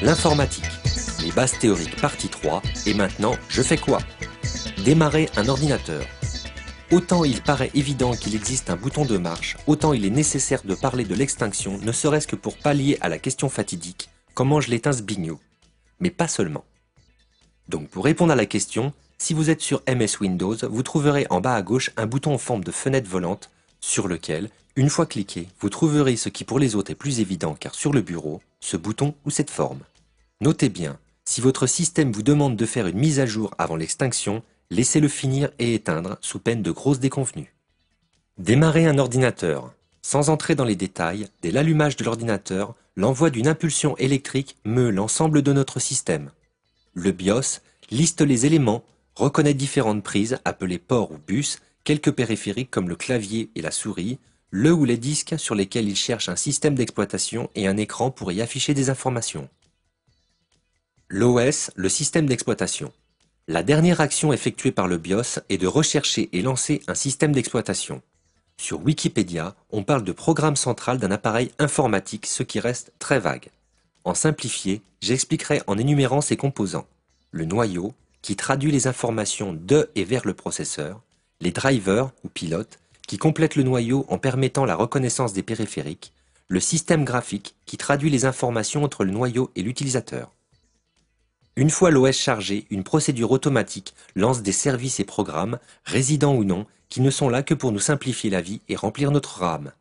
L'informatique, les bases théoriques partie 3, et maintenant, je fais quoi? Démarrer un ordinateur. Autant il paraît évident qu'il existe un bouton de marche, autant il est nécessaire de parler de l'extinction, ne serait-ce que pour pallier à la question fatidique, comment je l'éteins ce bignou? Mais pas seulement. Donc pour répondre à la question, si vous êtes sur MS Windows, vous trouverez en bas à gauche un bouton en forme de fenêtre volante, sur lequel, une fois cliqué, vous trouverez ce qui pour les autres est plus évident car sur le bureau, ce bouton ou cette forme. Notez bien, si votre système vous demande de faire une mise à jour avant l'extinction, laissez-le finir et éteindre sous peine de grosses déconvenues. Démarrer un ordinateur. Sans entrer dans les détails, dès l'allumage de l'ordinateur, l'envoi d'une impulsion électrique meut l'ensemble de notre système. Le BIOS liste les éléments, reconnaît différentes prises appelées ports ou bus, quelques périphériques comme le clavier et la souris, le ou les disques sur lesquels il cherche un système d'exploitation et un écran pour y afficher des informations. L'OS, le système d'exploitation. La dernière action effectuée par le BIOS est de rechercher et lancer un système d'exploitation. Sur Wikipédia, on parle de programme central d'un appareil informatique, ce qui reste très vague. En simplifié, j'expliquerai en énumérant ses composants. Le noyau, qui traduit les informations de et vers le processeur, les drivers ou pilotes, qui complètent le noyau en permettant la reconnaissance des périphériques, le système graphique, qui traduit les informations entre le noyau et l'utilisateur. Une fois l'OS chargé, une procédure automatique lance des services et programmes, résidents ou non, qui ne sont là que pour nous simplifier la vie et remplir notre RAM.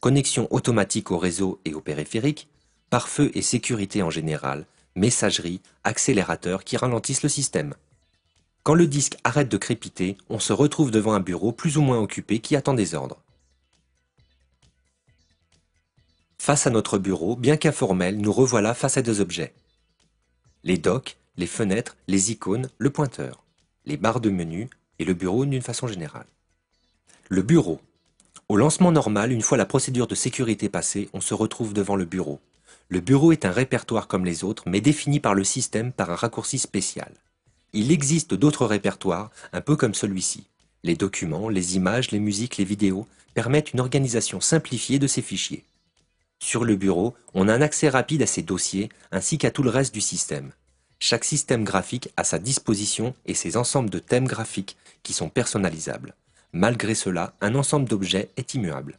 Connexion automatique au réseau et aux périphériques, pare-feu et sécurité en général, messagerie, accélérateur qui ralentissent le système. Quand le disque arrête de crépiter, on se retrouve devant un bureau plus ou moins occupé qui attend des ordres. Face à notre bureau, bien qu'informel, nous revoilà face à deux objets. Les docks, les fenêtres, les icônes, le pointeur, les barres de menu et le bureau d'une façon générale. Le bureau. Au lancement normal, une fois la procédure de sécurité passée, on se retrouve devant le bureau. Le bureau est un répertoire comme les autres, mais défini par le système par un raccourci spécial. Il existe d'autres répertoires, un peu comme celui-ci. Les documents, les images, les musiques, les vidéos permettent une organisation simplifiée de ces fichiers. Sur le bureau, on a un accès rapide à ces dossiers ainsi qu'à tout le reste du système. Chaque système graphique a sa disposition et ses ensembles de thèmes graphiques qui sont personnalisables. Malgré cela, un ensemble d'objets est immuable.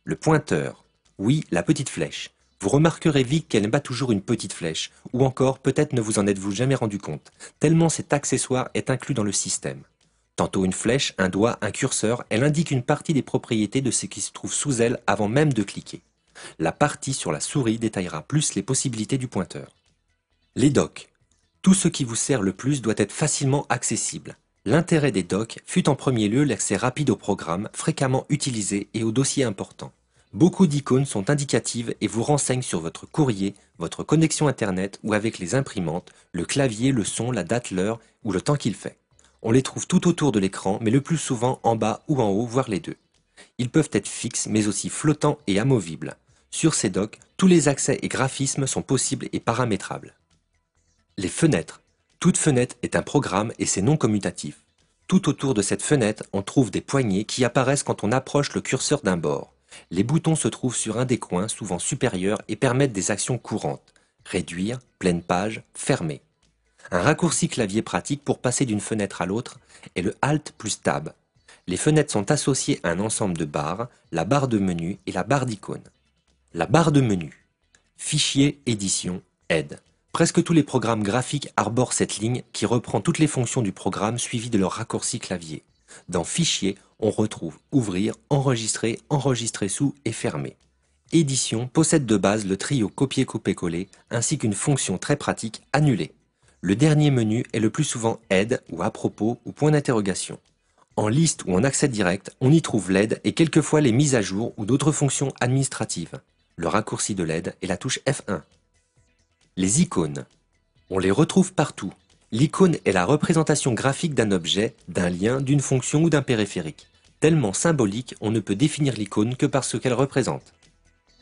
Le pointeur. Oui, la petite flèche. Vous remarquerez vite qu'elle n'est pas toujours une petite flèche, ou encore peut-être ne vous en êtes-vous jamais rendu compte, tellement cet accessoire est inclus dans le système. Tantôt une flèche, un doigt, un curseur, elle indique une partie des propriétés de ce qui se trouve sous elle avant même de cliquer. La partie sur la souris détaillera plus les possibilités du pointeur. Les docks. Tout ce qui vous sert le plus doit être facilement accessible. L'intérêt des docks fut en premier lieu l'accès rapide aux programmes fréquemment utilisés et aux dossiers importants. Beaucoup d'icônes sont indicatives et vous renseignent sur votre courrier, votre connexion internet ou avec les imprimantes, le clavier, le son, la date, l'heure ou le temps qu'il fait. On les trouve tout autour de l'écran, mais le plus souvent en bas ou en haut, voire les deux. Ils peuvent être fixes, mais aussi flottants et amovibles. Sur ces docks, tous les accès et graphismes sont possibles et paramétrables. Les fenêtres. Toute fenêtre est un programme et c'est non commutatif. Tout autour de cette fenêtre, on trouve des poignées qui apparaissent quand on approche le curseur d'un bord. Les boutons se trouvent sur un des coins, souvent supérieur, et permettent des actions courantes. Réduire, pleine page, fermer. Un raccourci clavier pratique pour passer d'une fenêtre à l'autre est le Alt plus Tab. Les fenêtres sont associées à un ensemble de barres, la barre de menu et la barre d'icônes. La barre de menu. Fichier, édition, aide. Presque tous les programmes graphiques arborent cette ligne qui reprend toutes les fonctions du programme suivies de leur raccourci clavier. Dans Fichier, on retrouve Ouvrir, Enregistrer, Enregistrer sous et Fermer. Édition possède de base le trio Copier-Couper-Coller ainsi qu'une fonction très pratique Annuler. Le dernier menu est le plus souvent Aide ou À propos ou point d'interrogation. En liste ou en accès direct, on y trouve l'aide et quelquefois les mises à jour ou d'autres fonctions administratives. Le raccourci de l'aide est la touche F1. Les icônes. On les retrouve partout. L'icône est la représentation graphique d'un objet, d'un lien, d'une fonction ou d'un périphérique. Tellement symbolique, on ne peut définir l'icône que par ce qu'elle représente.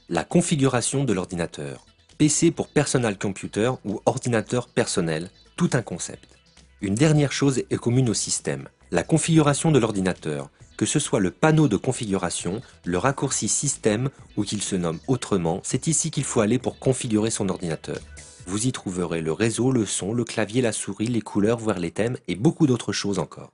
La configuration de l'ordinateur. PC pour Personal Computer ou ordinateur personnel, tout un concept. Une dernière chose est commune au système, la configuration de l'ordinateur. Que ce soit le panneau de configuration, le raccourci système ou qu'il se nomme autrement, c'est ici qu'il faut aller pour configurer son ordinateur. Vous y trouverez le réseau, le son, le clavier, la souris, les couleurs, voire les thèmes et beaucoup d'autres choses encore.